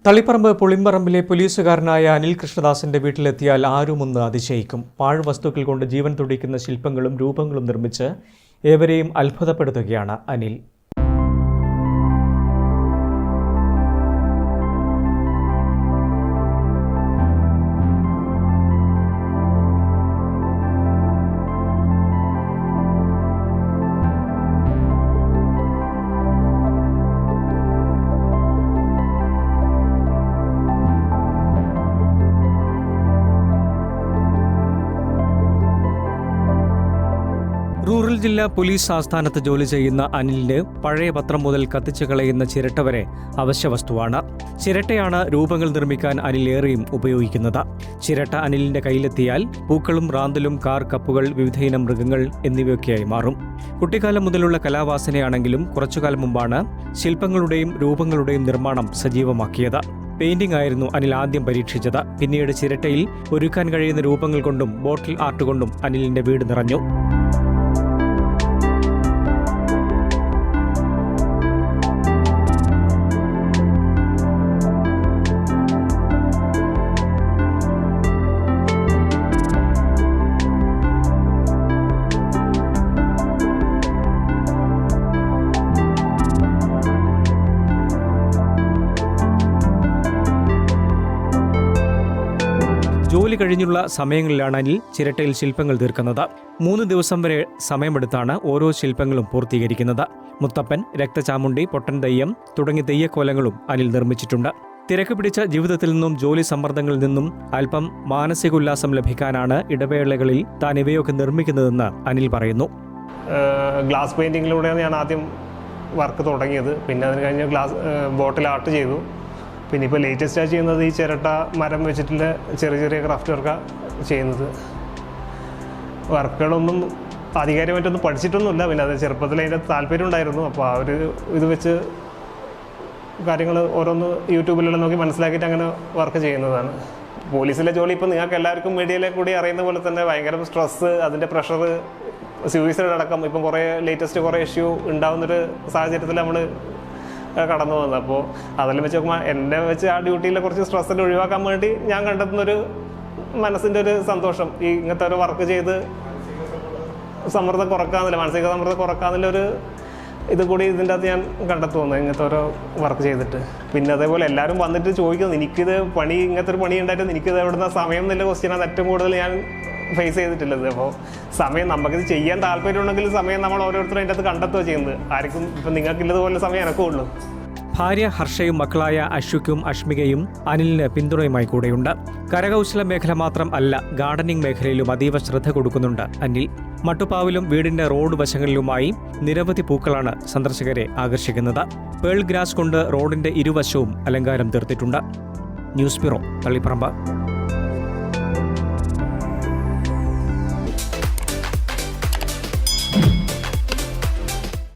തളിപ്പറമ്പ് പുളിമ്പറമ്പിലെ പോലീസുകാരനായ അനിൽ കൃഷ്ണദാസിന്റെ വീട്ടിലെത്തിയാൽ ആരുമൊന്ന് അതിശയിക്കും. പാഴ്വസ്തുക്കൾ കൊണ്ട് ജീവൻ തുടിക്കുന്ന ശില്പങ്ങളും രൂപങ്ങളും നിർമ്മിച്ച് ഏവരെയും അത്ഭുതപ്പെടുത്തുകയാണ് അനിൽ. റൂറൽ ജില്ലാ പോലീസ് ആസ്ഥാനത്ത് ജോലി ചെയ്യുന്ന അനിലിന് പഴയ പത്രം മുതൽ കത്തിച്ചു കളയുന്ന ചിരട്ട വരെ അവശ്യവസ്തുവാണ്. ചിരട്ടയാണ് രൂപങ്ങൾ നിർമ്മിക്കാൻ അനിൽ ഏറെയും ഉപയോഗിക്കുന്നത്. ചിരട്ട അനിലിന്റെ കയ്യിലെത്തിയാൽ പൂക്കളും റാന്തലും കാർ, കപ്പുകൾ, വിവിധയിനം മൃഗങ്ങൾ എന്നിവയൊക്കെയായി മാറും. കുട്ടിക്കാലം മുതലുള്ള കലാവാസനയാണെങ്കിലും കുറച്ചുകാലം മുമ്പാണ് ശില്പങ്ങളുടെയും രൂപങ്ങളുടെയും നിർമ്മാണം സജീവമാക്കിയത്. പെയിന്റിംഗ് ആയിരുന്നു അനിൽ ആദ്യം പരീക്ഷിച്ചത്. പിന്നീട് ചിരട്ടയിൽ ഒരുക്കാൻ കഴിയുന്ന രൂപങ്ങൾ കൊണ്ടും ബോട്ടിൽ ആർട്ട് കൊണ്ടും അനിലിന്റെ വീട് നിറഞ്ഞു. ജോലി കഴിഞ്ഞുള്ള സമയങ്ങളിലാണ് അനിൽ ചിരട്ടയിൽ ശില്പങ്ങൾ തീർക്കുന്നത്. 3 ദിവസം വരെ സമയമെടുത്താണ് ഓരോ ശില്പങ്ങളും പൂർത്തീകരിക്കുന്നത്. മുത്തപ്പൻ, രക്തചാമുണ്ടി, പൊട്ടൻ തെയ്യം തുടങ്ങിയ തെയ്യക്കോലങ്ങളും അനിൽ നിർമ്മിച്ചിട്ടുണ്ട്. തിരക്ക് പിടിച്ച ജീവിതത്തിൽ നിന്നും ജോലി സമ്മർദ്ദങ്ങളിൽ നിന്നും അല്പം മാനസികോല്ലാസം ലഭിക്കാനാണ് ഇടവേളകളിൽ താൻ ഇവയൊക്കെ നിർമ്മിക്കുന്നതെന്ന് അനിൽ പറയുന്നു. ഗ്ലാസ് പെയിന്റിങ്ങിലൂടെയാണ് ഞാൻ ആദ്യം വർക്ക് തുടങ്ങിയത്. പിന്നെ അതിന് കഴിഞ്ഞ് ബോട്ടിൽ ആർട്ട് ചെയ്തു. പിന്നെ ഇപ്പോൾ ലേറ്റസ്റ്റായി ചെയ്യുന്നത് ഈ ചിരട്ട മരം വെച്ചിട്ടുള്ള ചെറിയ ചെറിയ ക്രാഫ്റ്റ് വർക്കാണ് ചെയ്യുന്നത്. വർക്കുകളൊന്നും ആധികാരികമായിട്ടൊന്നും പഠിച്ചിട്ടൊന്നുമില്ല. പിന്നെ അത് ചെറുപ്പത്തിൽ അതിൻ്റെ താല്പര്യം ഉണ്ടായിരുന്നു. അപ്പോൾ ആ ഒരു ഇത് വെച്ച് കാര്യങ്ങൾ ഓരോന്ന് യൂട്യൂബിലെല്ലാം നോക്കി മനസ്സിലാക്കിയിട്ട് അങ്ങനെ വർക്ക് ചെയ്യുന്നതാണ്. പോലീസിലെ ജോലി ഇപ്പോൾ നിങ്ങൾക്ക് എല്ലാവർക്കും മീഡിയയിലെ കൂടി അറിയുന്ന പോലെ തന്നെ ഭയങ്കര സ്ട്രെസ്സ്, അതിൻ്റെ പ്രഷർ, സൂയിസൈഡ് അടക്കം ഇപ്പം ലേറ്റസ്റ്റ് കുറേ ഇഷ്യൂ ഉണ്ടാകുന്നൊരു സാഹചര്യത്തിൽ നമ്മൾ കടന്നു പോകുന്നത്. അപ്പോൾ അതെല്ലാം വെച്ച് നോക്കുമ്പോൾ എന്നെ വെച്ച് ആ ഡ്യൂട്ടിയിലെ കുറച്ച് സ്ട്രെസ്സിൽ ഒഴിവാക്കാൻ വേണ്ടി ഞാൻ കണ്ടെത്തുന്നൊരു മനസ്സിൻ്റെ ഒരു സന്തോഷം, ഈ ഇങ്ങനത്തെ ഒരു വർക്ക് ചെയ്ത് മാനസിക സമ്മർദ്ദം കുറക്കാന്നുള്ളൊരു ഇത് കൂടി ഇതിൻ്റെ അകത്ത് ഞാൻ കണ്ടെത്തുന്നു ഇങ്ങനത്തെ ഓരോ വർക്ക് ചെയ്തിട്ട്. പിന്നെ അതേപോലെ എല്ലാവരും വന്നിട്ട് ചോദിക്കുന്നത്, ഇങ്ങനത്തെ ഒരു പണി ഉണ്ടായിട്ട് എനിക്കിത് എവിടുന്ന സമയം എന്നുള്ള ക്വസ്റ്റ്യനാണ് ഏറ്റവും കൂടുതൽ ഞാൻ ഫേസ് ചെയ്തിട്ടുള്ളത്. അപ്പോൾ സമയം നമുക്കിത് ചെയ്യാൻ താല്പര്യമുണ്ടെങ്കിൽ സമയം നമ്മൾ ഓരോരുത്തരും അതിൻ്റെ അകത്ത് കണ്ടെത്തുക ചെയ്യുന്നത്. ആർക്കും ഇപ്പം നിങ്ങൾക്കില്ലതുപോലെ സമയം എനക്കും ഉള്ളൂ. ഭാര്യ ഹർഷയും മക്കളായ അശ്വിക്കും അഷ്മികയും അനിലിന് പിന്തുണയുമായി കൂടെയുണ്ട്. കരകൗശല മേഖല മാത്രം അല്ല, ഗാർഡനിംഗ് മേഖലയിലും അതീവ ശ്രദ്ധ കൊടുക്കുന്നുണ്ട് അനിൽ. മട്ടുപ്പാവിലും വീടിന്റെ റോഡ് വശങ്ങളിലുമായി നിരവധി പൂക്കളാണ് സന്ദർശകരെ ആകർഷിക്കുന്നത്. പേൾ ഗ്രാസ് കൊണ്ട് റോഡിന്റെ ഇരുവശവും അലങ്കാരം തീർത്തിട്ടുണ്ട്. News bureau, Taliparamba.